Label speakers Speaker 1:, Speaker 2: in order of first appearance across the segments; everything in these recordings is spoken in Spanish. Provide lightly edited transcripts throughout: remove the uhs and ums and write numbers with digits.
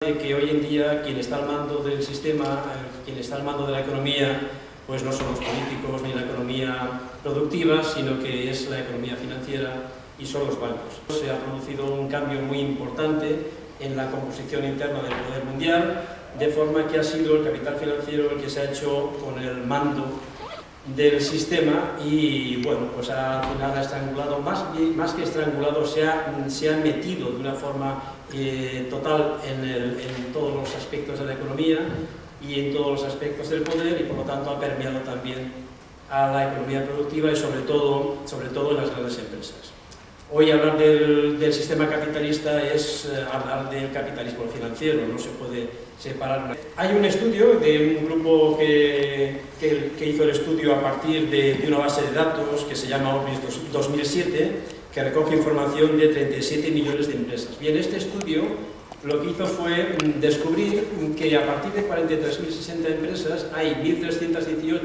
Speaker 1: Que hoy en día quien está al mando del sistema, quien está al mando de la economía, pues no son los políticos ni la economía productiva, sino que es la economía financiera y son los bancos. Se ha producido un cambio muy importante en la composición interna del poder mundial, de forma que ha sido el capital financiero el que se ha hecho con el mando del sistema y, bueno, pues al final ha estrangulado, más que estrangulado, se ha metido de una forma total en todos los aspectos de la economía y en todos los aspectos del poder, y por lo tanto ha permeado también a la economía productiva y sobre todo en las grandes empresas. Hoy hablar del sistema capitalista es hablar del capitalismo financiero, no se puede separar. Hay un estudio de un grupo que hizo el estudio a partir de una base de datos que se llama Orbis 2007, que recoge información de 37 millones de empresas. Bien, este estudio lo que hizo fue descubrir que a partir de 43.060 empresas hay 1.318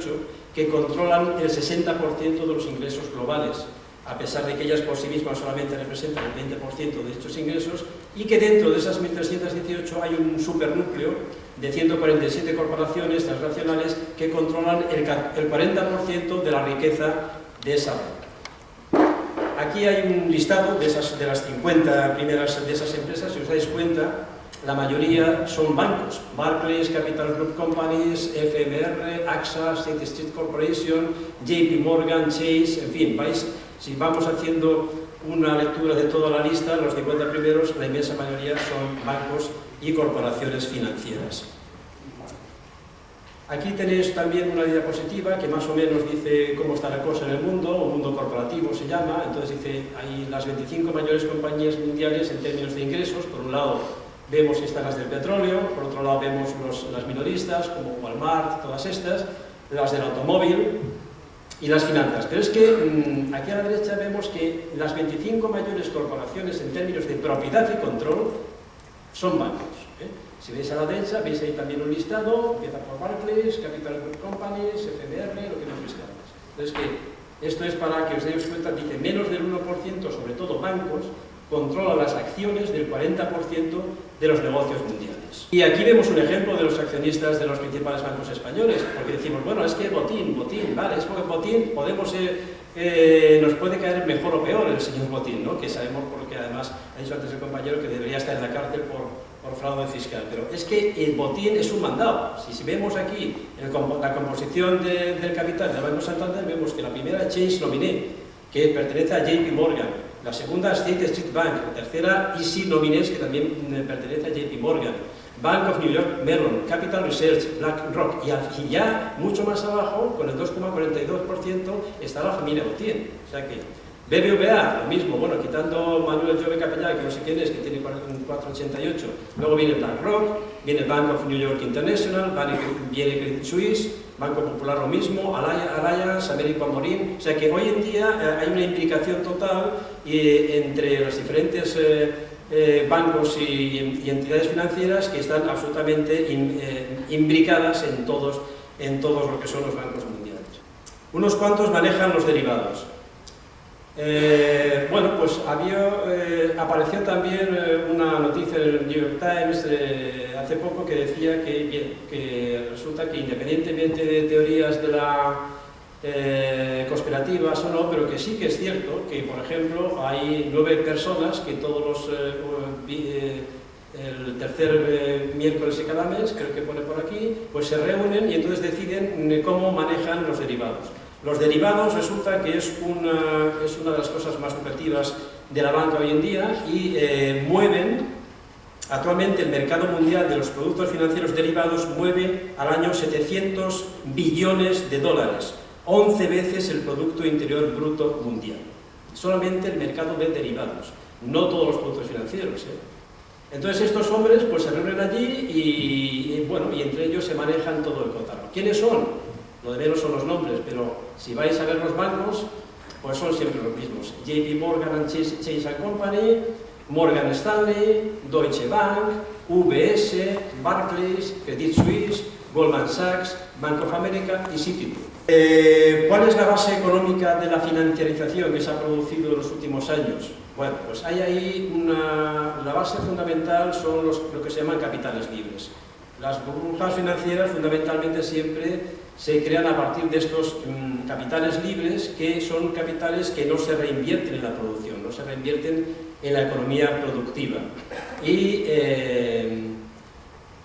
Speaker 1: que controlan el 60% de los ingresos globales, a pesar de que ellas por sí mismas solamente representan el 20% de estos ingresos, y que dentro de esas 1.318 hay un supernúcleo de 147 corporaciones transnacionales que controlan el 40% de la riqueza de esa red. Aquí hay un listado de las 50 primeras de esas empresas. Si os dais cuenta, la mayoría son bancos: Barclays, Capital Group Companies, FMR, AXA, State Street Corporation, JP Morgan, Chase, en fin, si vamos haciendo una lectura de toda la lista, los 50 primeros, la inmensa mayoría son bancos y corporaciones financieras. Aquí tenéis también una diapositiva que más o menos dice cómo está la cosa en el mundo, o mundo corporativo se llama. Entonces dice, hay las 25 mayores compañías mundiales en términos de ingresos. Por un lado vemos que están las del petróleo, por otro lado vemos las minoristas como Walmart, todas estas, las del automóvil y las finanzas. Pero es que aquí a la derecha vemos que las 25 mayores corporaciones en términos de propiedad y control son bancos. Si veis a la derecha, veis ahí también un listado, empieza por Barclays, Capital Group Companies, FMR, lo que hemos visto antes. Entonces, que esto es para que os deis cuenta, dice, menos del 1%, sobre todo bancos, controla las acciones del 40% de los negocios mundiales. Y aquí vemos un ejemplo de los accionistas de los principales bancos españoles, porque decimos, bueno, es que Botín, vale, es porque Botín nos puede caer mejor o peor el señor Botín, ¿no? Que sabemos, porque además ha dicho antes el compañero que debería estar en la cárcel por fraude fiscal, pero es que el Botín es un mandado. Si vemos aquí la composición del capital del Banco Santander, vemos que la primera es Chase Nominé, que pertenece a JP Morgan, la segunda es State Street Bank, la tercera Easy Nomines, que también pertenece a JP Morgan, Bank of New York Mellon, Capital Research, BlackRock, y ya mucho más abajo, con el 2,42%, está la familia Botín. O sea que BBVA, lo mismo, bueno, quitando Manuel Jove Capellán, que no sé quién es, que tiene 488, luego viene BlackRock, viene Bank of New York International, viene Credit Suisse, Banco Popular lo mismo, Allianz, American Marine. O sea que hoy en día hay una implicación total entre los diferentes bancos y entidades financieras que están absolutamente imbricadas en todos lo que son los bancos mundiales. Unos cuantos manejan los derivados. Bueno, pues apareció también una noticia en el New York Times hace poco que decía que resulta que, independientemente de teorías de la conspirativas o no, pero que sí que es cierto que, por ejemplo, hay 9 personas que todos el tercer miércoles de cada mes, creo que pone por aquí, pues se reúnen y entonces deciden cómo manejan los derivados. Los derivados resulta que es una de las cosas más lucrativas de la banca hoy en día y mueven, actualmente el mercado mundial de los productos financieros derivados mueve al año 700 billones de dólares, 11 veces el Producto Interior Bruto mundial. Solamente el mercado de derivados, no todos los productos financieros. Entonces estos hombres pues se reúnen allí y entre ellos se manejan todo el cotarro. ¿Quiénes son? Lo de menos son los nombres, pero si vais a ver los bancos, pues son siempre los mismos. JP Morgan Chase Company, Morgan Stanley, Deutsche Bank, UBS, Barclays, Credit Suisse, Goldman Sachs, Bank of America y Citigroup. ¿Cuál es la base económica de la financiarización que se ha producido en los últimos años? Bueno, pues hay ahí la base fundamental son lo que se llaman capitales libres. Las burbujas financieras fundamentalmente siempre se crean a partir de estos capitales libres, que son capitales que no se reinvierten en la producción, no se reinvierten en la economía productiva.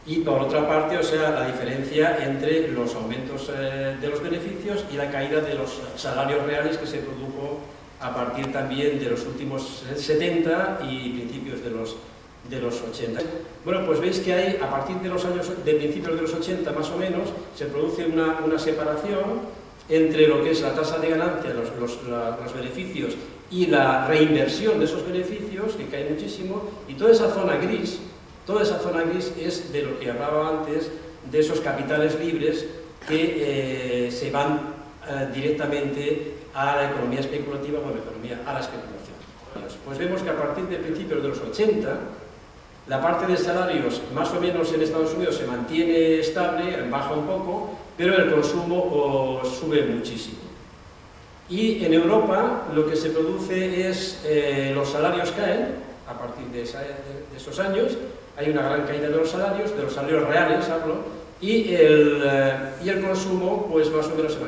Speaker 1: Y por otra parte, o sea, la diferencia entre los aumentos de los beneficios y la caída de los salarios reales que se produjo a partir también de los últimos 70 y principios de los 80. Bueno, pues veis que hay, a partir de principios de los 80 más o menos, se produce una separación entre lo que es la tasa de ganancia, los beneficios y la reinversión de esos beneficios, que cae muchísimo, y toda esa zona gris es de lo que hablaba antes, de esos capitales libres que se van directamente a la economía especulativa, a la especulación. Pues vemos que a partir de principios de los 80, la parte de salarios, más o menos en Estados Unidos, se mantiene estable, baja un poco, pero el consumo sube muchísimo. Y en Europa lo que se produce es, los salarios caen, a partir de esos años, hay una gran caída de los salarios reales hablo, y el consumo pues más o menos se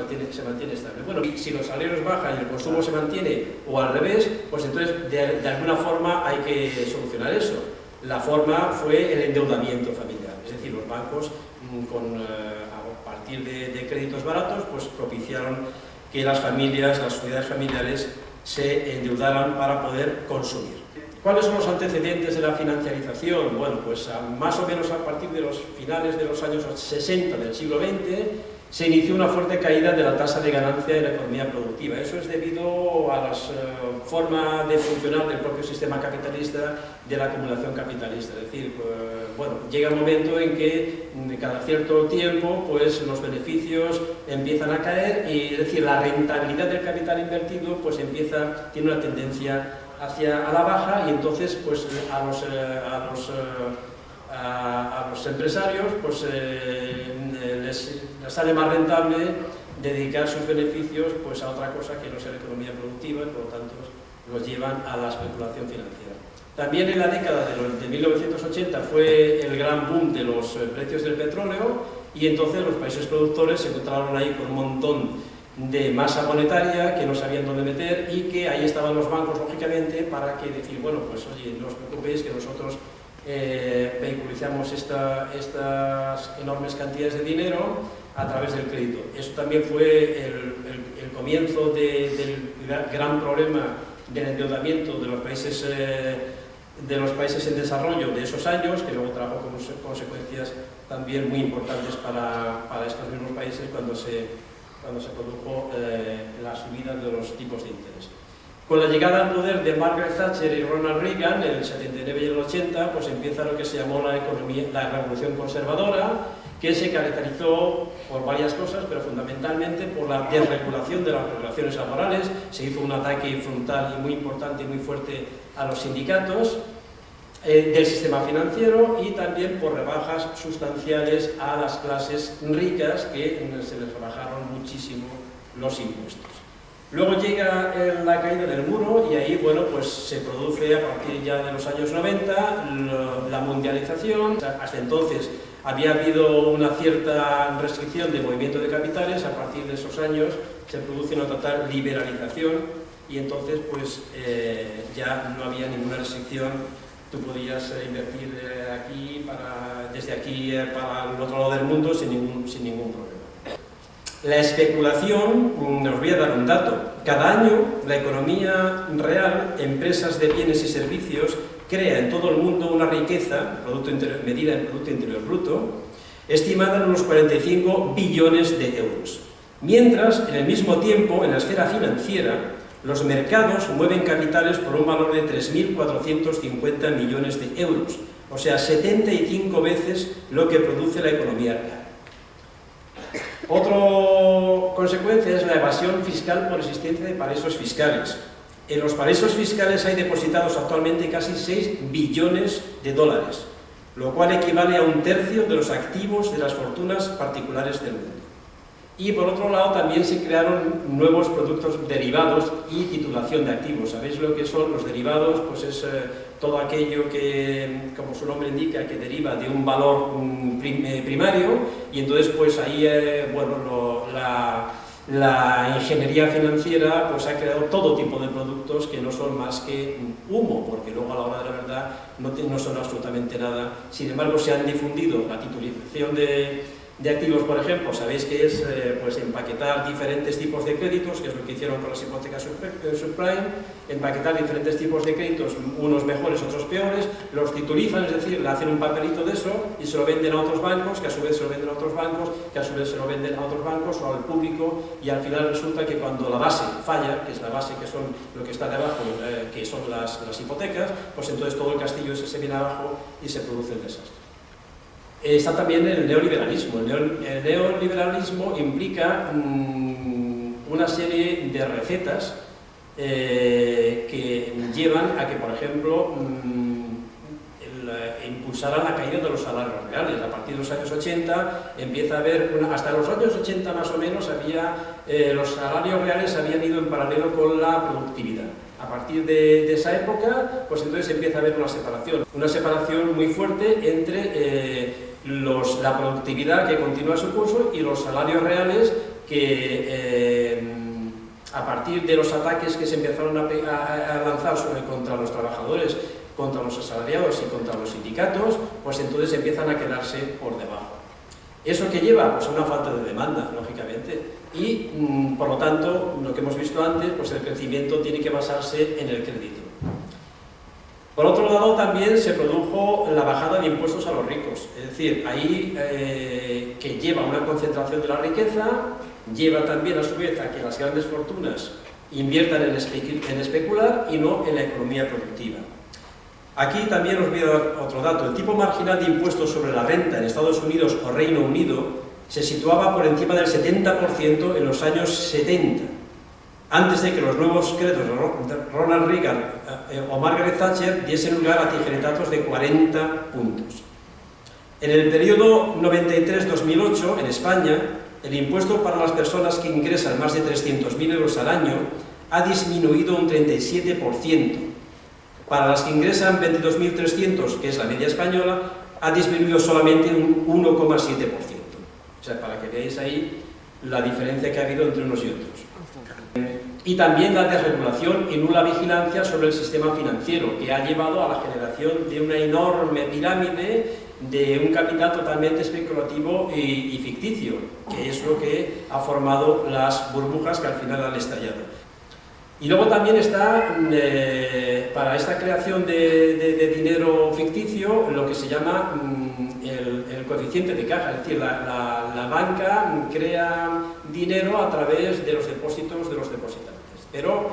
Speaker 1: mantiene estable. Bueno, y si los salarios bajan y el consumo se mantiene, o al revés, pues entonces de alguna forma hay que solucionar eso. La forma fue el endeudamiento familiar, es decir, los bancos a partir de créditos baratos pues propiciaron que las unidades familiares se endeudaran para poder consumir. ¿Cuáles son los antecedentes de la financiarización? Bueno, pues más o menos a partir de los finales de los años 60 del siglo XX se inició una fuerte caída de la tasa de ganancia de la economía productiva. Eso es debido a la forma de funcionar del propio sistema capitalista, de la acumulación capitalista. Es decir, bueno, llega un momento en que cada cierto tiempo pues, los beneficios empiezan a caer y es decir, la rentabilidad del capital invertido pues, tiene una tendencia a la baja y entonces pues, a los empresarios pues, les sale más rentable dedicar sus beneficios pues, a otra cosa que no sea la economía productiva y por lo tanto los llevan a la especulación financiera. También en la década de 1980 fue el gran boom de los precios del petróleo y entonces los países productores se encontraron ahí con un montón de masa monetaria que no sabían dónde meter y que ahí estaban los bancos lógicamente para que decir, bueno pues oye, no os preocupéis que nosotros vehiculizamos estas enormes cantidades de dinero a través del crédito. Eso también fue el comienzo del gran problema del endeudamiento de los países en desarrollo de esos años, que luego trajo consecuencias también muy importantes para estos mismos países cuando se produjo la subida de los tipos de interés. Con la llegada al poder de Margaret Thatcher y Ronald Reagan, en el 79 y el 80, pues empieza lo que se llamó la revolución conservadora, que se caracterizó por varias cosas, pero fundamentalmente por la desregulación de las relaciones laborales. Se hizo un ataque frontal y muy importante y muy fuerte a los sindicatos, del sistema financiero y también por rebajas sustanciales a las clases ricas que se les rebajaron muchísimo los impuestos. Luego llega la caída del muro y ahí bueno, pues se produce a partir ya de los años 90 la mundialización. Hasta entonces había habido una cierta restricción de movimiento de capitales, a partir de esos años se produce una total liberalización y entonces pues ya no había ninguna restricción. Tú podías invertir desde aquí para el otro lado del mundo sin ningún problema. La especulación, os voy a dar un dato. Cada año la economía real, empresas de bienes y servicios, crea en todo el mundo una riqueza, medida en Producto Interior Bruto, estimada en unos 45 billones de euros. Mientras, en el mismo tiempo, en la esfera financiera, los mercados mueven capitales por un valor de 3.450 millones de euros, o sea, 75 veces lo que produce la economía real. Otra consecuencia es la evasión fiscal por existencia de paraísos fiscales. En los paraísos fiscales hay depositados actualmente casi 6 billones de dólares, lo cual equivale a 1/3 de los activos de las fortunas particulares del mundo. Y por otro lado también se crearon nuevos productos derivados y titulación de activos. ¿Sabéis lo que son los derivados? Pues es todo aquello que, como su nombre indica, que deriva de un valor primario, y entonces pues ahí, bueno, la ingeniería financiera pues ha creado todo tipo de productos que no son más que humo, porque luego a la hora de la verdad no son absolutamente nada. Sin embargo, se han difundido la titulización de activos, por ejemplo. Sabéis que es pues empaquetar diferentes tipos de créditos, que es lo que hicieron con las hipotecas subprime, empaquetar diferentes tipos de créditos, unos mejores, otros peores, los titulizan, es decir, le hacen un papelito de eso y se lo venden a otros bancos, que a su vez se lo venden a otros bancos, que a su vez se lo venden a otros bancos o al público, y al final resulta que cuando la base falla, que es la base que son lo que está debajo, que son las hipotecas, pues entonces todo el castillo ese se viene abajo y se produce el desastre. Está también el neoliberalismo. El neoliberalismo implica una serie de recetas que llevan a que, por ejemplo, impulsaran la caída de los salarios reales. A partir de los años 80 empieza a haber, hasta los años 80 más o menos, los salarios reales habían ido en paralelo con la productividad. A partir de esa época, pues entonces empieza a haber una separación muy fuerte entre la productividad que continúa su curso y los salarios reales que a partir de los ataques que se empezaron a lanzar contra los trabajadores, contra los asalariados y contra los sindicatos, pues entonces empiezan a quedarse por debajo. ¿Eso qué lleva? Pues a una falta de demanda, lógicamente, y por lo tanto, lo que hemos visto antes, pues el crecimiento tiene que basarse en el crédito. Por otro lado, también se produjo la bajada de impuestos a los ricos, es decir, ahí que lleva una concentración de la riqueza, lleva también a su vez a que las grandes fortunas inviertan en especular y no en la economía productiva. Aquí también os voy a dar otro dato. El tipo marginal de impuestos sobre la renta en Estados Unidos o Reino Unido se situaba por encima del 70% en los años 70, antes de que los nuevos créditos de Ronald Reagan o Margaret Thatcher diesen lugar a tijeretazos de 40 puntos. En el periodo 93-2008, en España, el impuesto para las personas que ingresan más de 300.000 euros al año ha disminuido un 37%. Para las que ingresan 22.300, que es la media española, ha disminuido solamente un 1,7%. O sea, para que veáis ahí la diferencia que ha habido entre unos y otros. Y también la desregulación y nula vigilancia sobre el sistema financiero, que ha llevado a la generación de una enorme pirámide de un capital totalmente especulativo y ficticio, que es lo que ha formado las burbujas que al final han estallado. Y luego también está, para esta creación de dinero ficticio, lo que se llama el coeficiente de caja, es decir, la banca crea dinero a través de los depósitos de los depositantes. Pero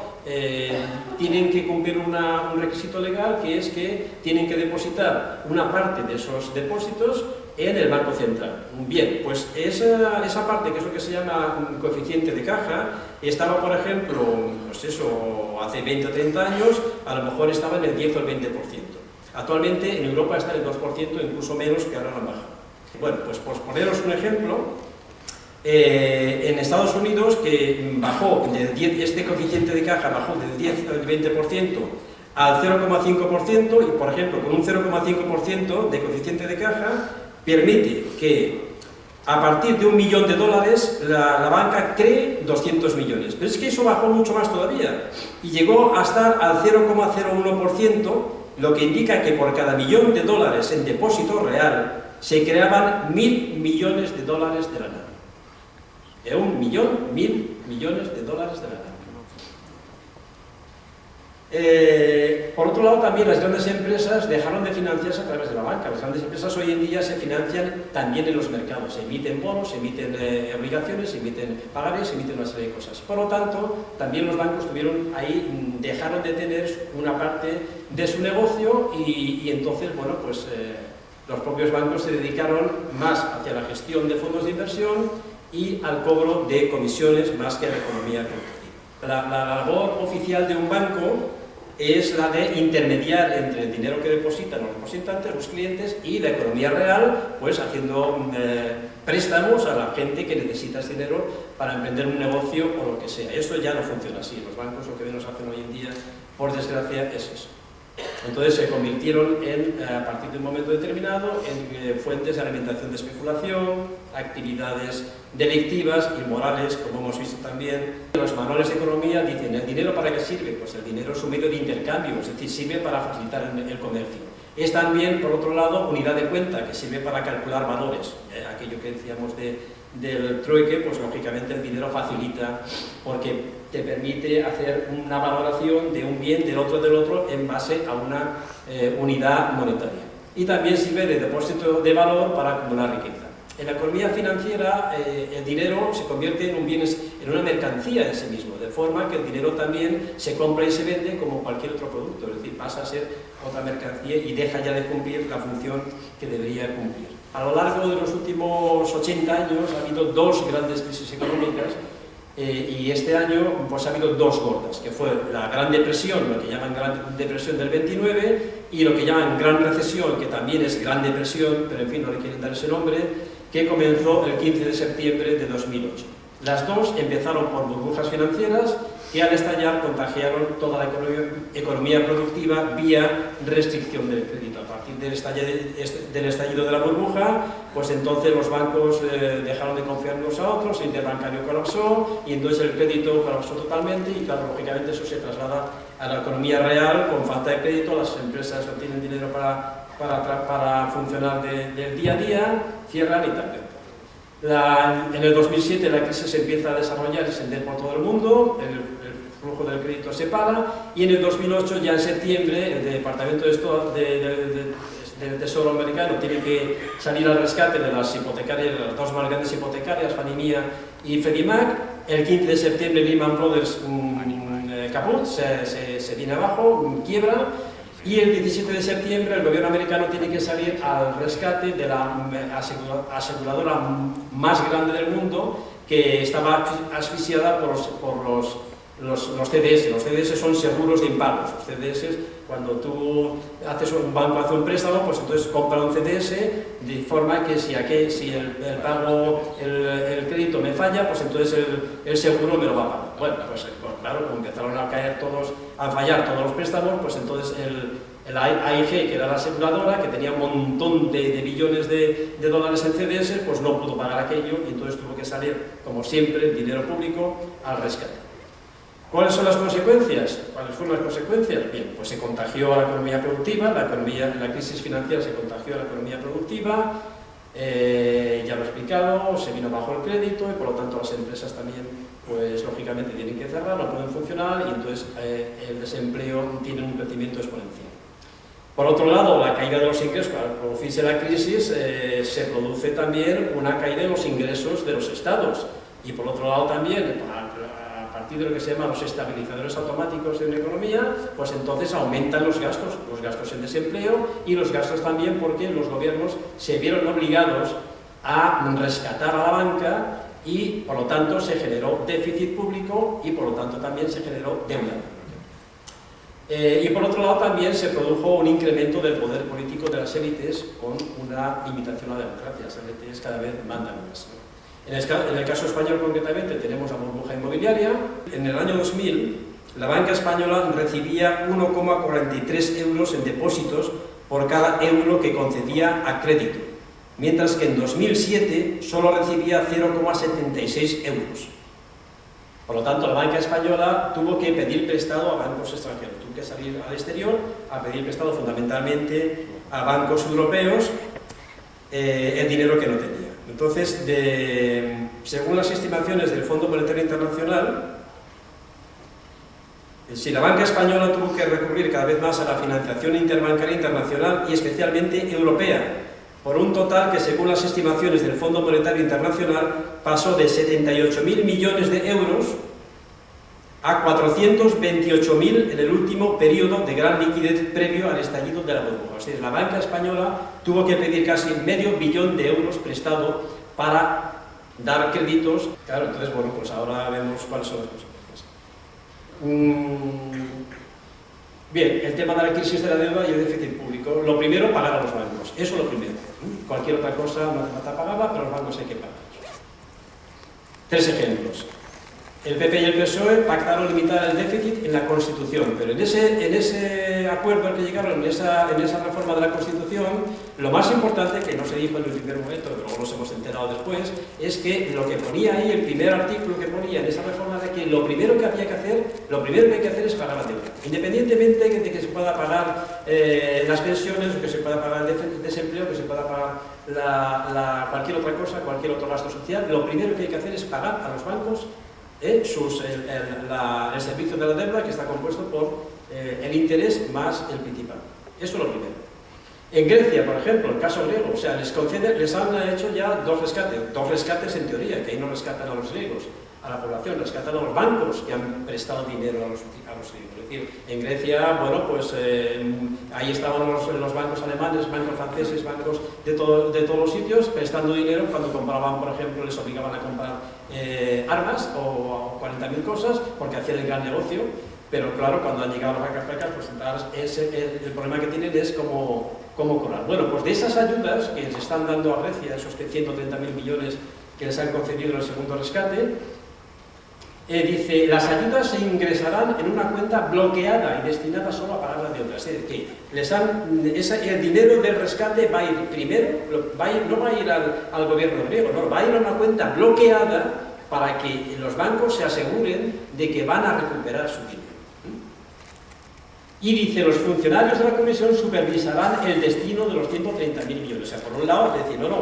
Speaker 1: tienen que cumplir un requisito legal, que es que tienen que depositar una parte de esos depósitos en el Banco Central. Bien, pues esa parte, que es lo que se llama un coeficiente de caja, estaba, por ejemplo, pues eso, hace 20 o 30 años, a lo mejor estaba en el 10 o el 20%. Actualmente en Europa está en el 2%, incluso menos, que ahora lo han bajado. Bueno, pues por poneros un ejemplo, en Estados Unidos, que bajó este coeficiente de caja bajó del 10 al 20% al 0,5%, y por ejemplo, con un 0,5% de coeficiente de caja, permite que a partir de $1 millón la banca cree 200 millones. Pero es que eso bajó mucho más todavía y llegó a estar al 0,01%, lo que indica que por cada $1 millón en depósito real se creaban 1.000 millones de dólares de la nada. De 1 millón, 1.000 millones de dólares de la nada. Por otro lado, también las grandes empresas dejaron de financiarse a través de la banca. Las grandes empresas hoy en día se financian también en los mercados, se emiten bonos, se emiten obligaciones, se emiten pagares, se emiten una serie de cosas. Por lo tanto, también los bancos dejaron de tener una parte de su negocio y entonces, bueno, pues los propios bancos se dedicaron más hacia la gestión de fondos de inversión y al cobro de comisiones más que a la economía productiva. La labor oficial de un banco es la de intermediar entre el dinero que depositan los depositantes, los clientes, y la economía real, pues haciendo préstamos a la gente que necesita ese dinero para emprender un negocio o lo que sea. Esto ya no funciona así. Los bancos lo que menos hacen hoy en día, por desgracia, es eso. Entonces se convirtieron a partir de un momento determinado, en fuentes de alimentación de especulación, actividades delictivas y morales, como hemos visto también. Los manuales de economía dicen, ¿el dinero para qué sirve? Pues el dinero es un medio de intercambio, es decir, sirve para facilitar el comercio. Es también, por otro lado, unidad de cuenta, que sirve para calcular valores. Aquello que decíamos del trueque, pues lógicamente el dinero facilita, porque te permite hacer una valoración de un bien del otro en base a una unidad monetaria. Y también sirve de depósito de valor para acumular riqueza. En la economía financiera, el dinero se convierte en una mercancía en sí mismo, de forma que el dinero también se compra y se vende como cualquier otro producto, es decir, pasa a ser otra mercancía y deja ya de cumplir la función que debería cumplir. A lo largo de los últimos 80 años ha habido dos grandes crisis económicas y este año pues ha habido dos gordas, que fue la Gran Depresión, lo que llaman Gran Depresión del 29, y lo que llaman Gran Recesión, que también es Gran Depresión, pero en fin no le quieren dar ese nombre, que comenzó el 15 de septiembre de 2008. Las dos empezaron por burbujas financieras que al estallar contagiaron toda la economía productiva vía restricción del crédito. A partir del estallido de la burbuja, pues entonces los bancos dejaron de confiar unos a otros, el interbancario colapsó y entonces el crédito colapsó totalmente y claro, lógicamente eso se traslada a la economía real con falta de crédito, las empresas no tienen dinero para funcionar del día a día, cierran y tal. En el 2007 la crisis se empieza a desarrollar y se extender por todo el mundo, el flujo del crédito se para y en el 2008 ya en septiembre el Departamento del Tesoro americano tiene que salir al rescate de las hipotecarias, las dos más grandes hipotecarias, Fannie Mae y Freddie Mac. El 15 de septiembre Lehman Brothers caput, se viene abajo, quiebra. Y el 17 de septiembre el gobierno americano tiene que salir al rescate de la aseguradora más grande del mundo, que estaba asfixiada por los CDS. Los CDS son seguros de impagos. Los CDS, cuando un banco hace un préstamo, pues entonces compra un CDS de forma que si el pago, el crédito me falla, pues entonces el seguro me lo va a pagar. Bueno, pues claro, como empezaron a fallar todos los préstamos, pues entonces el AIG, que era la aseguradora, que tenía un montón de billones de dólares en CDS, pues no pudo pagar aquello y entonces tuvo que salir, como siempre, el dinero público al rescate. ¿Cuáles son las consecuencias? ¿Cuáles fueron las consecuencias? Bien, pues se contagió a la economía productiva, la crisis financiera se contagió a la economía productiva, ya lo he explicado, se vino bajo el crédito y por lo tanto las empresas también, pues lógicamente tienen que cerrar, no pueden funcionar y entonces el desempleo tiene un crecimiento exponencial. Por otro lado, la caída de los ingresos, al producirse la crisis, se produce también una caída de los ingresos de los estados y por otro lado también, a partir de lo que se llaman los estabilizadores automáticos de una economía, pues entonces aumentan los gastos en desempleo y los gastos también porque los gobiernos se vieron obligados a rescatar a la banca y por lo tanto se generó déficit público y por lo tanto también se generó deuda. Y por otro lado también se produjo un incremento del poder político de las élites con una limitación a la democracia. Las élites cada vez mandan más. En el caso español concretamente tenemos la burbuja inmobiliaria. En el año 2000 la banca española recibía 1,43 euros en depósitos por cada euro que concedía a crédito, mientras que en 2007 solo recibía 0,76 euros. Por lo tanto, la banca española tuvo que pedir prestado a bancos extranjeros, tuvo que salir al exterior a pedir prestado fundamentalmente a bancos europeos el dinero que no tenía. Entonces, según las estimaciones del Fondo Monetario Internacional, si la banca española tuvo que recurrir cada vez más a la financiación interbancaria internacional y especialmente europea, por un total que, según las estimaciones del Fondo Monetario Internacional, pasó de 78.000 millones de euros a 428.000 en el último periodo de gran liquidez previo al estallido de la burbuja. O sea, la banca española tuvo que pedir casi $500 millones de euros prestado para dar créditos. Claro, entonces, bueno, pues ahora vemos cuáles son las consecuencias. Bien, el tema de la crisis de la deuda y el déficit público. Lo primero, pagar a los bancos. Eso es lo primero. Cualquier otra cosa no hace falta pagarla, pero los bancos hay que pagar. 3 ejemplos. El PP y el PSOE pactaron limitar el déficit en la Constitución, pero en ese acuerdo al que llegaron, en esa reforma de la Constitución, lo más importante, que no se dijo en el primer momento, pero luego nos hemos enterado después, es que lo que ponía ahí, el primer artículo que ponía en esa reforma, era que lo primero que hay que hacer es pagar la deuda. Independientemente de que se pueda pagar las pensiones, o que se pueda pagar el desempleo, que se pueda pagar cualquier otra cosa, cualquier otro gasto social, lo primero que hay que hacer es pagar a los bancos el servicio de la deuda, que está compuesto por el interés más el principal. Eso es lo primero. En Grecia, por ejemplo, el caso griego, o sea, les han hecho ya dos rescates en teoría, que ahí no rescatan a los griegos, a la población, rescatan a los bancos que han prestado dinero a los griegos. Es decir, en Grecia, bueno, pues ahí estaban los bancos alemanes, bancos franceses, bancos de todos los sitios, prestando dinero cuando compraban, por ejemplo, les obligaban a comprar armas o 40.000 cosas, porque hacían el gran negocio, pero claro, cuando han llegado las vacas flacas, pues el problema que tienen es cómo cobrar. Bueno, pues de esas ayudas que se están dando a Grecia, esos 130.000 millones que les han concedido en el segundo rescate, dice, las ayudas se ingresarán en una cuenta bloqueada y destinada solo a pagar la deuda. Es decir, que el dinero del rescate va a ir primero, no va a ir al gobierno griego, no, va a ir a una cuenta bloqueada para que los bancos se aseguren de que van a recuperar su dinero. Y dice, los funcionarios de la Comisión supervisarán el destino de los 130.000 millones. O sea, por un lado, es decir, bueno,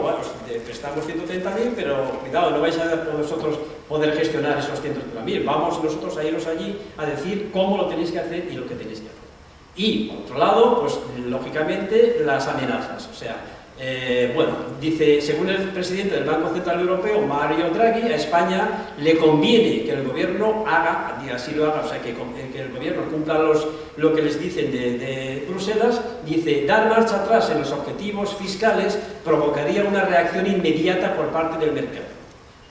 Speaker 1: prestamos 130.000, pero cuidado, no vais a vosotros poder gestionar esos 130.000. Vamos nosotros a iros allí a decir cómo lo tenéis que hacer y lo que tenéis que hacer. Y, por otro lado, pues, lógicamente, las amenazas. O sea, bueno, dice, según el presidente del Banco Central Europeo, Mario Draghi, a España le conviene que el gobierno haga, así lo haga, o sea, que el gobierno cumpla lo que les dicen de Bruselas. Dice, dar marcha atrás en los objetivos fiscales provocaría una reacción inmediata por parte del mercado.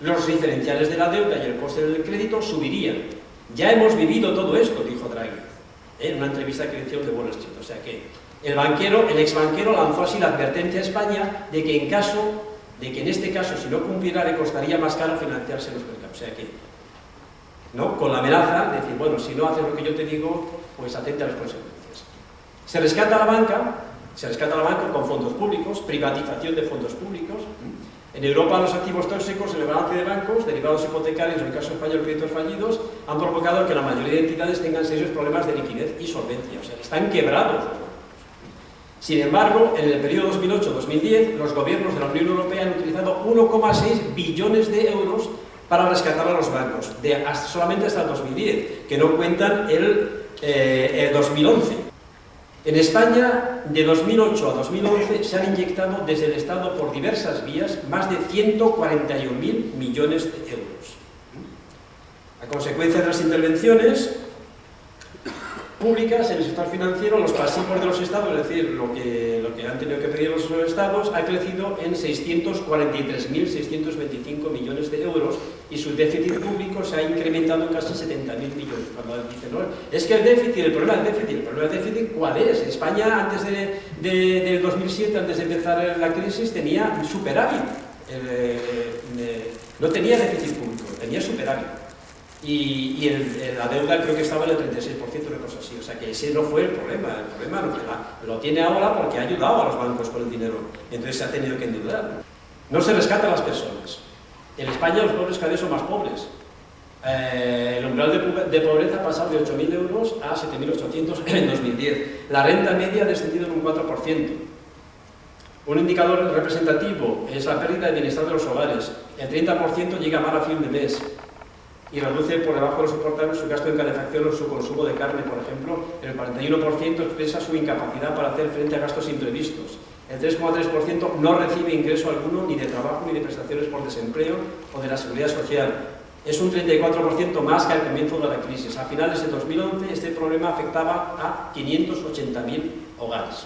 Speaker 1: Los diferenciales de la deuda y el coste del crédito subirían. Ya hemos vivido todo esto, dijo Draghi, en una entrevista que le hicieron de Wall Street. O sea que el exbanquero lanzó así la advertencia a España de que en este caso, si no cumpliera, le costaría más caro financiarse los mercados. O sea que, ¿no? Con la amenaza de decir, bueno, si no haces lo que yo te digo, pues atente a las consecuencias. Se rescata a la banca con fondos públicos, privatización de fondos públicos. En Europa, los activos tóxicos, el balance de bancos, derivados hipotecarios, en el caso español, créditos fallidos, han provocado que la mayoría de entidades tengan serios problemas de liquidez y solvencia. O sea, están quebrados. Sin embargo, en el periodo 2008-2010, los gobiernos de la Unión Europea han utilizado 1,6 billones de euros para rescatar a los bancos, solamente hasta el 2010, que no cuentan el 2011. En España, de 2008 a 2011, se han inyectado desde el Estado por diversas vías más de 141.000 millones de euros. A consecuencia de las intervenciones públicas en el sector financiero, los pasivos de los estados, es decir, lo que han tenido que pedir los estados, ha crecido en 643.625 millones de euros y su déficit público se ha incrementado en casi 70.000 millones. Cuando dicen, no, es que el problema del déficit, ¿cuál es? España, antes del 2007, antes de empezar la crisis, tenía superávit. No tenía déficit público, tenía superávit. Y la deuda creo que estaba en el 36%, una cosa así. O sea que ese no fue el problema. El problema lo tiene ahora porque ha ayudado a los bancos con el dinero. Entonces se ha tenido que endeudar. No se rescatan a las personas. En España los pobres cada vez son más pobres. El umbral de pobreza ha pasado de 8.000 euros a 7.800 en 2010. La renta media ha descendido en un 4%. Un indicador representativo es la pérdida de bienestar de los hogares. El 30% llega mal a fin de mes y reduce por debajo de lo soportable su gasto en calefacción o su consumo de carne, por ejemplo. El 41% expresa su incapacidad para hacer frente a gastos imprevistos. El 3,3% no recibe ingreso alguno ni de trabajo ni de prestaciones por desempleo o de la seguridad social. Es un 34% más que al comienzo de la crisis. A finales de 2011 este problema afectaba a 580.000 hogares.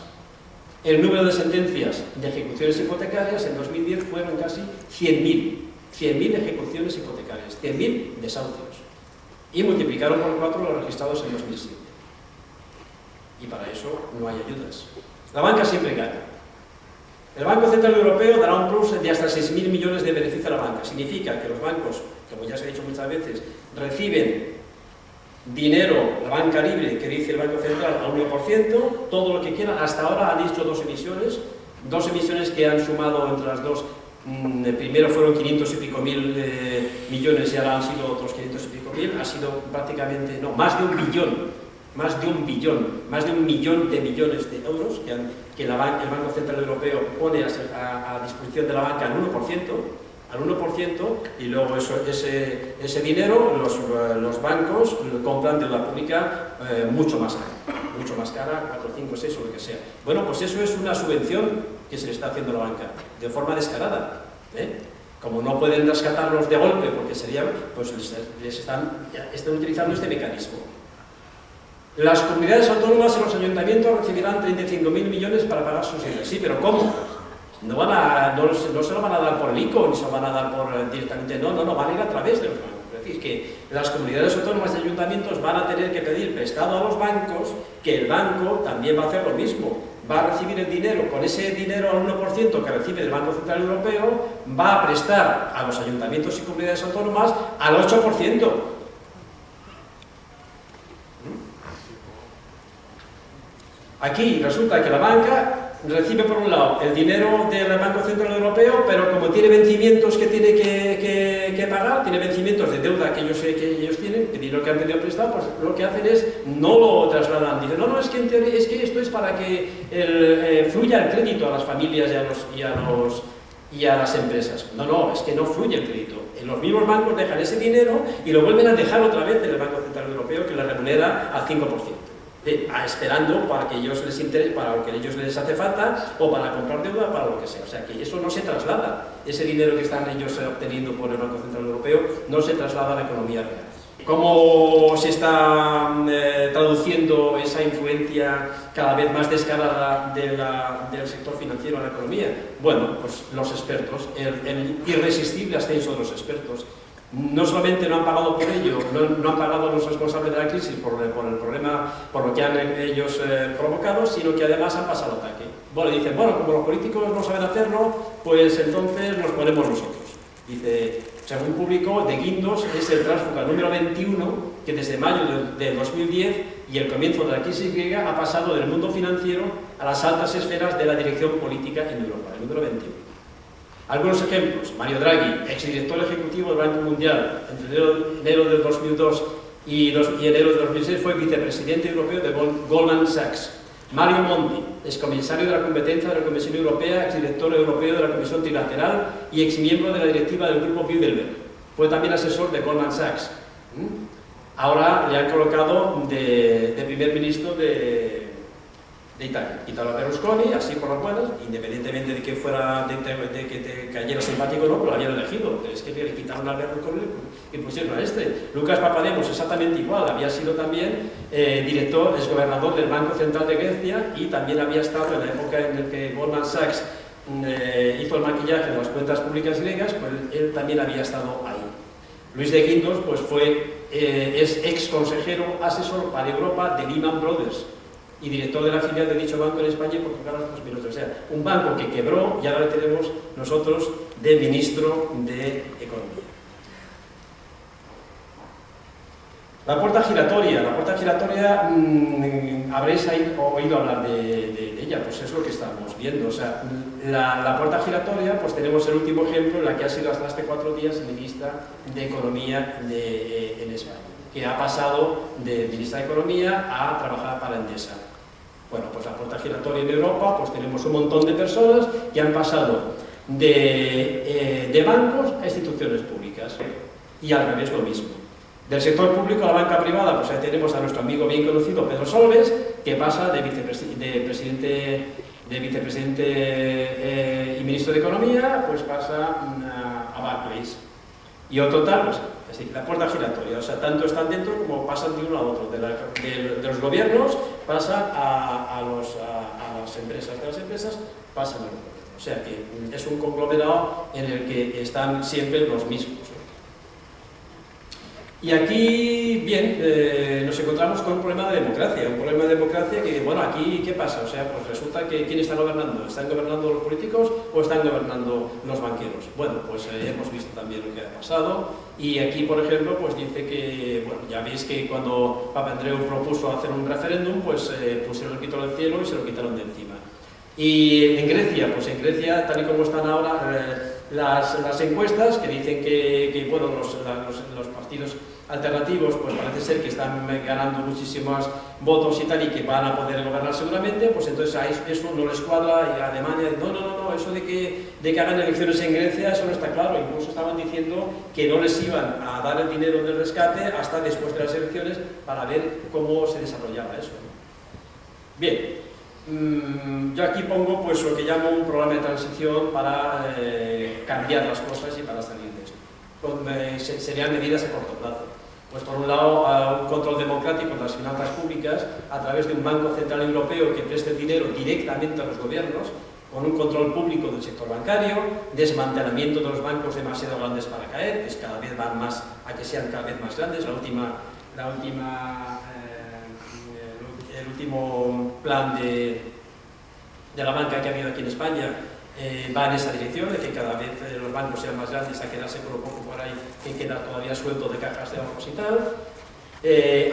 Speaker 1: El número de sentencias de ejecuciones hipotecarias en 2010 fueron casi 100.000 ejecuciones hipotecarias, 100.000 desahucios, y multiplicaron por 4 los registrados en 2007. y para eso no hay ayudas. La banca siempre gana. El Banco Central Europeo dará un plus de hasta 6.000 millones de beneficio a la banca. Significa que los bancos, como ya se ha dicho muchas veces, reciben dinero, la banca libre, que dice el Banco Central, al 1%, todo lo que quieran. Hasta ahora han hecho dos emisiones que han sumado entre las dos. Primero fueron 500 y pico mil millones y ahora han sido otros 500 y pico mil. Ha sido prácticamente, no, más de un millón de millones de euros que el Banco Central Europeo pone a disposición de la banca al 1%, y luego ese dinero los bancos compran deuda pública mucho más cara, 4, 5, 6 o lo que sea. Bueno, pues eso es una subvención que se le está haciendo a la banca, de forma descarada. Como no pueden rescatarlos de golpe, porque sería, pues les están utilizando este mecanismo. Las comunidades autónomas y los ayuntamientos recibirán 35.000 millones para pagar sus deudas. Sí, pero ¿cómo? No se lo van a dar por el ICO, ni se lo van a dar directamente, no, van a ir a través de los bancos. Es decir, que las comunidades autónomas y ayuntamientos van a tener que pedir prestado a los bancos, que el banco también va a hacer lo mismo. Va a recibir el dinero, con ese dinero al 1% que recibe del Banco Central Europeo, va a prestar a los ayuntamientos y comunidades autónomas al 8%. Aquí resulta que la banca recibe por un lado el dinero del Banco Central Europeo, pero como tiene vencimientos que tiene que pagar, tiene vencimientos de deuda que ellos tienen, el dinero que han pedido prestado, pues lo que hacen es no lo trasladan. Dicen, no, es que esto es para que fluya el crédito a las familias y a las empresas. No, es que no fluye el crédito. Los mismos bancos dejan ese dinero y lo vuelven a dejar otra vez en el Banco Central Europeo, que le remunera al 5%. Esperando para que ellos les interese, para lo que a ellos les hace falta, o para comprar deuda, para lo que sea. O sea, que eso no se traslada. Ese dinero que están ellos obteniendo por el Banco Central Europeo no se traslada a la economía real. ¿Cómo se está traduciendo esa influencia cada vez más descarada del sector financiero en la economía? Bueno, pues los expertos, el irresistible ascenso de los expertos. No solamente no han pagado por ello, no han pagado los responsables de la crisis por el problema, por lo que han ellos provocado, sino que además han pasado ataque. Bueno, dicen, como los políticos no saben hacerlo, pues entonces nos ponemos nosotros. Dice, según publicó, de Guindos es el tránsfuga número 21 que desde mayo de 2010 y el comienzo de la crisis griega ha pasado del mundo financiero a las altas esferas de la dirección política en Europa, el número 21. Algunos ejemplos: Mario Draghi, exdirector ejecutivo del Banco Mundial, entre enero del 2002 y enero del 2006 fue vicepresidente europeo de Goldman Sachs. Mario Monti, excomisario de la competencia de la Comisión Europea, exdirector europeo de la Comisión Trilateral y exmiembro de la directiva del Grupo Bilderberg. Fue también asesor de Goldman Sachs. Ahora le han colocado de primer ministro de Italia. Italo Berlusconi, así por las buenas, independientemente de que te cayera simpático o no, pero lo habían elegido. Es que le quitaron a Berlusconi y pusieron a este. Lucas Papademos, exactamente igual, había sido también exgobernador del Banco Central de Grecia y también había estado en la época en la que Goldman Sachs hizo el maquillaje de las cuentas públicas griegas, pues él también había estado ahí. Luis de Guindos pues es ex consejero asesor para Europa de Lehman Brothers y director de la filial de dicho banco en España por tocar los 2008. O sea, un banco que quebró y ahora le tenemos nosotros de ministro de Economía. La puerta giratoria. La puerta giratoria, habréis oído hablar de ella, pues es lo que estamos viendo. O sea, la puerta giratoria, pues tenemos el último ejemplo en la que ha sido hasta hace 4 días ministra de Economía en España, que ha pasado de ministra de Economía a trabajar para Endesa. Bueno, pues la puerta giratoria en Europa, pues tenemos un montón de personas que han pasado de bancos a instituciones públicas y al revés lo mismo. Del sector público a la banca privada, pues ahí tenemos a nuestro amigo bien conocido Pedro Solbes, que pasa de vicepresidente y ministro de Economía, pues pasa a Barclays. Y otro tal, pues es decir, la puerta giratoria, o sea, tanto están dentro como pasan de uno a otro. De los gobiernos pasan a las empresas, de las empresas pasan a los gobiernos. O sea que es un conglomerado en el que están siempre los mismos. Y aquí, bien, nos encontramos con un problema de democracia que, bueno, aquí, ¿qué pasa? O sea, pues resulta que ¿quién está gobernando? ¿Están gobernando los políticos o están gobernando los banqueros? Bueno, pues hemos visto también lo que ha pasado, y aquí, por ejemplo, pues dice que, bueno, ya veis que cuando Papandreou propuso hacer un referéndum, pues pusieron el grito del cielo y se lo quitaron de encima. Y en Grecia, pues en Grecia, tal y como están ahora las encuestas, que dicen que bueno, los partidos alternativos, pues parece ser que están ganando muchísimos votos y tal, y que van a poder gobernar seguramente, pues entonces a eso no les cuadra, y Alemania, no, eso de que hagan elecciones en Grecia, eso no está claro. Incluso estaban diciendo que no les iban a dar el dinero del rescate hasta después de las elecciones para ver cómo se desarrollaba eso. Bien. Yo aquí pongo pues lo que llamo un programa de transición para cambiar las cosas y para salir de esto. Serían medidas a corto plazo. Pues por un lado, un control democrático de las finanzas públicas a través de un Banco Central Europeo que preste dinero directamente a los gobiernos, con un control público del sector bancario, desmantelamiento de los bancos demasiado grandes para caer, que cada vez van más a que sean cada vez más grandes. El último plan de la banca que ha habido aquí en España va en esa dirección, de que cada vez los bancos sean más grandes, a quedarse con lo poco por ahí que queda todavía suelto de cajas de ahorros y tal.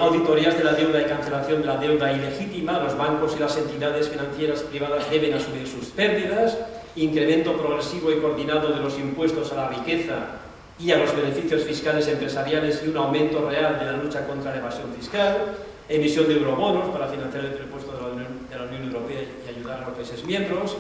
Speaker 1: Auditorías de la deuda y cancelación de la deuda ilegítima. Los bancos y las entidades financieras privadas deben asumir sus pérdidas. Incremento progresivo y coordinado de los impuestos a la riqueza y a los beneficios fiscales empresariales y un aumento real de la lucha contra la evasión fiscal. Emisión de eurobonos para financiar el presupuesto de la Unión Europea y ayudar a los países miembros.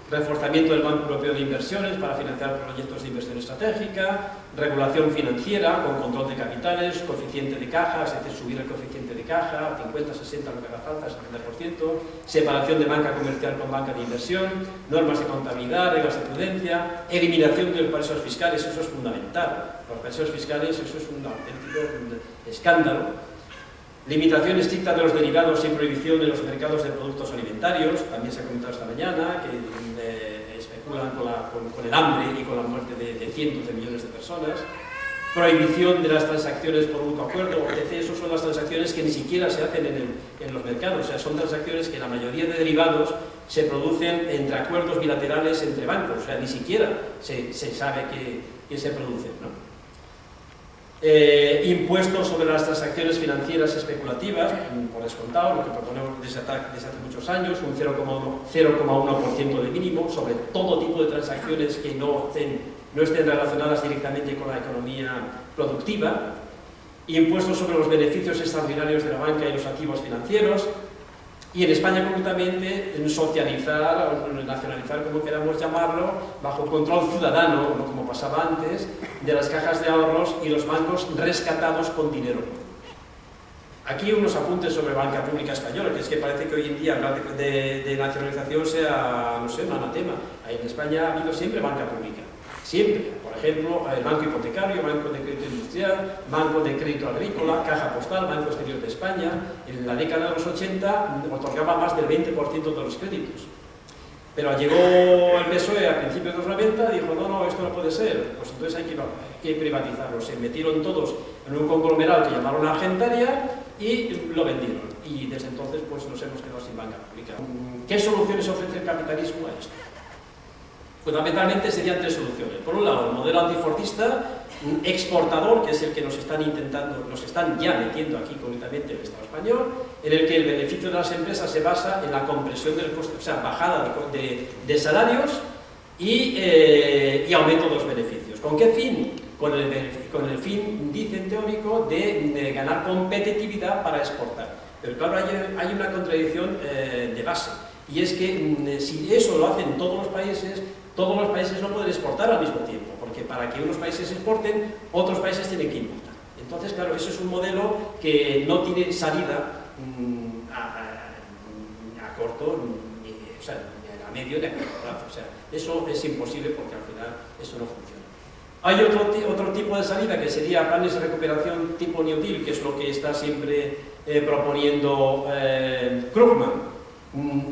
Speaker 1: Reforzamiento del Banco Europeo de Inversiones para financiar proyectos de inversión estratégica. Regulación financiera con control de capitales, coeficiente de caja, es decir, subir el coeficiente de caja, 50, 60, lo que haga falta, 70%. Separación de banca comercial con banca de inversión. Normas de contabilidad, reglas de prudencia. Eliminación de los paraísos fiscales, eso es fundamental. Los paraísos fiscales, eso es un auténtico escándalo. Limitación estricta de los derivados y prohibición de los mercados de productos alimentarios, también se ha comentado esta mañana, que especulan con el hambre y con la muerte de cientos de millones de personas. Prohibición de las transacciones por mutuo acuerdo, etc. Esas son las transacciones que ni siquiera se hacen en los mercados, o sea, son transacciones que la mayoría de derivados se producen entre acuerdos bilaterales entre bancos, o sea, ni siquiera se sabe que se producen, ¿no? Impuestos sobre las transacciones financieras especulativas, por descontado, lo que proponemos desde hace muchos años, un 0,1% de mínimo sobre todo tipo de transacciones que no estén relacionadas directamente con la economía productiva. Impuestos sobre los beneficios extraordinarios de la banca y los activos financieros. Y en España, concretamente, socializar o nacionalizar, como queramos llamarlo, bajo control ciudadano, no como pasaba antes, de las cajas de ahorros y los bancos rescatados con dinero. Aquí unos apuntes sobre banca pública española, que es que parece que hoy en día hablar de nacionalización sea, no sé, un anatema. En España ha habido siempre banca pública, siempre. Por ejemplo, el Banco Hipotecario, Banco de Crédito Industrial, Banco de Crédito Agrícola, Caja Postal, Banco Exterior de España. En la década de los 80 otorgaba más del 20% de los créditos. Pero llegó el PSOE a principios de los 90 y dijo, no, esto no puede ser, pues entonces hay que privatizarlo. Se metieron todos en un conglomerado que llamaron Argentaria y lo vendieron. Y desde entonces pues nos hemos quedado sin banca pública. ¿Qué soluciones ofrece el capitalismo a esto? Fundamentalmente serían tres soluciones. Por un lado, el modelo antifortista, exportador, que es el que nos están ya metiendo aquí concretamente el Estado español, en el que el beneficio de las empresas se basa en la compresión del coste, o sea, bajada de salarios y aumento de los beneficios. ¿Con qué fin? Con el fin, dicen teórico, de ganar competitividad para exportar. Pero claro, hay una contradicción de base, y es que si eso lo hacen todos los países no pueden exportar al mismo tiempo, porque para que unos países exporten, otros países tienen que importar. Entonces, claro, eso es un modelo que no tiene salida a corto, o sea, a medio ni a corto plazo. O sea, eso es imposible porque al final eso no funciona. Hay otro tipo de salida que sería planes de recuperación tipo New Deal, que es lo que está siempre proponiendo Krugman.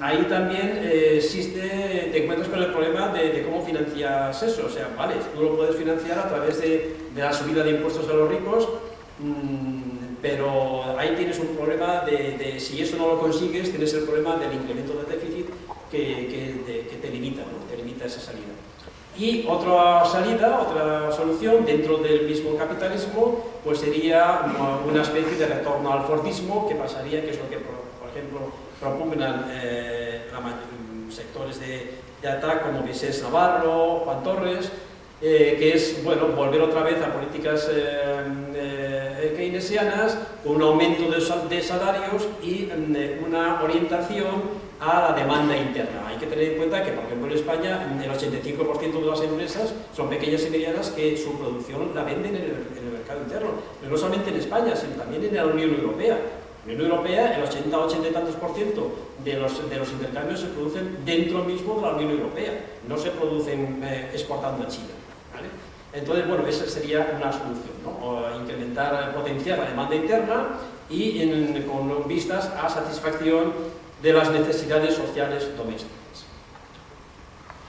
Speaker 1: Ahí también te encuentras con el problema de cómo financias eso. O sea, vale, tú lo puedes financiar a través de la subida de impuestos a los ricos, pero ahí tienes un problema de si eso no lo consigues, tienes el problema del incremento del déficit que te limita, ¿no? Te limita esa salida. Y otra salida, otra solución dentro del mismo capitalismo, pues sería una especie de retorno al fordismo, que pasaría, que es lo que, por ejemplo, propugnan sectores de ATAC como Vicens Navarro, Juan Torres, que es, bueno, volver otra vez a políticas keynesianas, con un aumento de salarios y una orientación a la demanda interna. Hay que tener en cuenta que, por ejemplo, en España, el 85% de las empresas son pequeñas y medianas que su producción la venden en el mercado interno. Pero no solamente en España, sino también en la Unión Europea. En la Unión Europea, el 80 y tantos por ciento de los intercambios se producen dentro mismo de la Unión Europea. No se producen exportando a China, ¿vale? Entonces, bueno, esa sería una solución, ¿no? O incrementar, potenciar la demanda interna y con vistas a satisfacción de las necesidades sociales domésticas.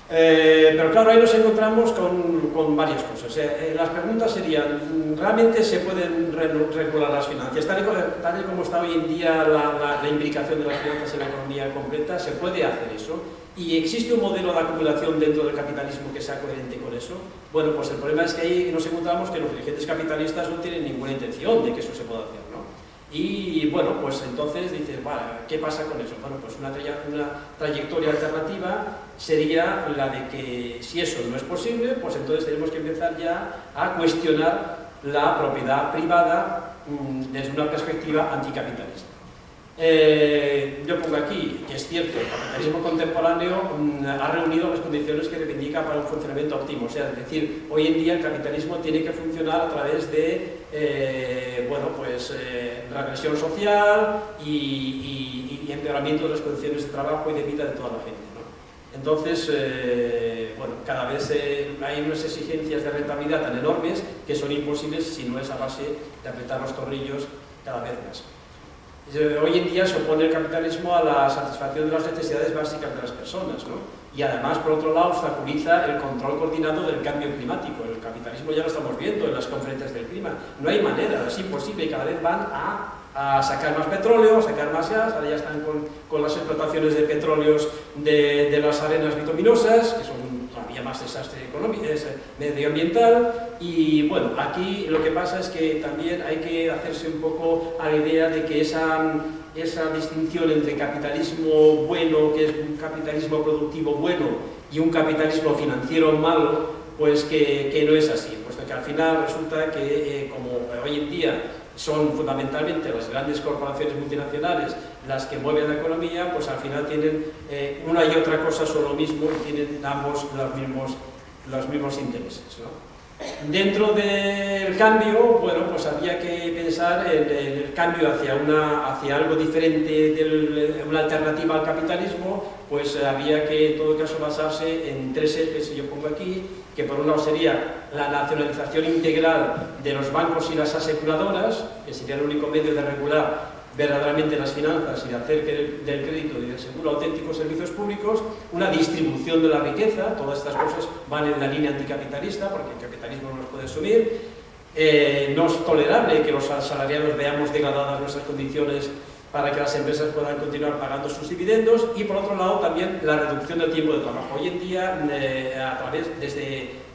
Speaker 1: Pero claro, ahí nos encontramos con varias cosas. Las preguntas serían, ¿realmente se pueden regular las finanzas? Tal y como está hoy en día la implicación de las finanzas en la economía completa, ¿se puede hacer eso? ¿Y existe un modelo de acumulación dentro del capitalismo que sea coherente con eso? Bueno, pues el problema es que ahí nos encontramos que los dirigentes capitalistas no tienen ninguna intención de que eso se pueda hacer, ¿no? Y bueno, pues entonces dices, vale, ¿qué pasa con eso? Bueno, pues una trayectoria alternativa sería la de que si eso no es posible, pues entonces tenemos que empezar ya a cuestionar la propiedad privada desde una perspectiva anticapitalista. Yo pongo aquí que es cierto, el capitalismo contemporáneo ha reunido las condiciones que reivindica para un funcionamiento óptimo. O sea, es decir, hoy en día el capitalismo tiene que funcionar a través de regresión social y empeoramiento de las condiciones de trabajo y de vida de toda la gente, ¿no? Entonces, cada vez hay unas exigencias de rentabilidad tan enormes que son imposibles si no es a base de apretar los tornillos cada vez más. Hoy en día se opone el capitalismo a la satisfacción de las necesidades básicas de las personas, ¿no? Y además, por otro lado, obstaculiza el control coordinado del cambio climático. El capitalismo ya lo estamos viendo en las conferencias del clima. No hay manera, es imposible, y cada vez van a sacar más petróleo, a sacar más gas. Ahora ya están con las explotaciones de petróleos de las arenas bituminosas, que son todavía más desastre económico, medioambiental. Y bueno, aquí lo que pasa es que también hay que hacerse un poco a la idea de que esa distinción entre capitalismo bueno, que es un capitalismo productivo bueno, y un capitalismo financiero malo, pues que no es así, puesto que al final resulta que como hoy en día son fundamentalmente las grandes corporaciones multinacionales las que mueven la economía, pues al final tienen una y otra cosa son lo mismo y tienen ambos los mismos intereses, ¿no? Dentro del cambio, bueno, pues habría que pensar en el cambio hacia algo diferente, una alternativa al capitalismo, pues habría que en todo caso basarse en tres ejes que yo pongo aquí, que por un lado sería la nacionalización integral de los bancos y las aseguradoras, que sería el único medio de regular verdaderamente las finanzas y de hacer del crédito y del seguro auténticos servicios públicos, una distribución de la riqueza. Todas estas cosas van en la línea anticapitalista, porque el capitalismo no los puede asumir. No es tolerable que los asalariados veamos degradadas nuestras condiciones para que las empresas puedan continuar pagando sus dividendos, y por otro lado también la reducción del tiempo de trabajo. Hoy en día,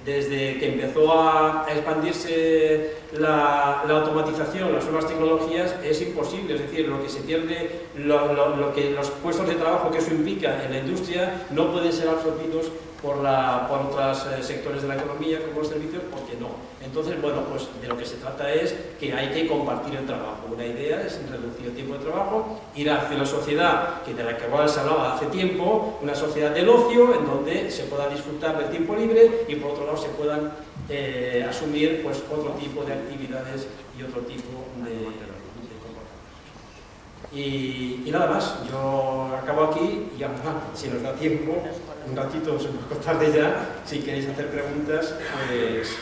Speaker 1: desde que empezó a expandirse la automatización, las nuevas tecnologías, es imposible. Es decir, lo que se pierde, los puestos de trabajo que eso implica en la industria no pueden ser absorbidos por otros sectores de la economía como los servicios, porque no. Entonces, bueno, pues de lo que se trata es que hay que compartir el trabajo. Una idea es reducir el tiempo de trabajo, ir hacia una sociedad de la que se hablaba hace tiempo, una sociedad del ocio, en donde se pueda disfrutar del tiempo libre y por otro lado se puedan asumir pues otro tipo de actividades y otro tipo de comportamientos. Y nada más, yo acabo aquí y ahora, si nos da tiempo, un ratito, un poco tarde ya, si queréis hacer preguntas, pues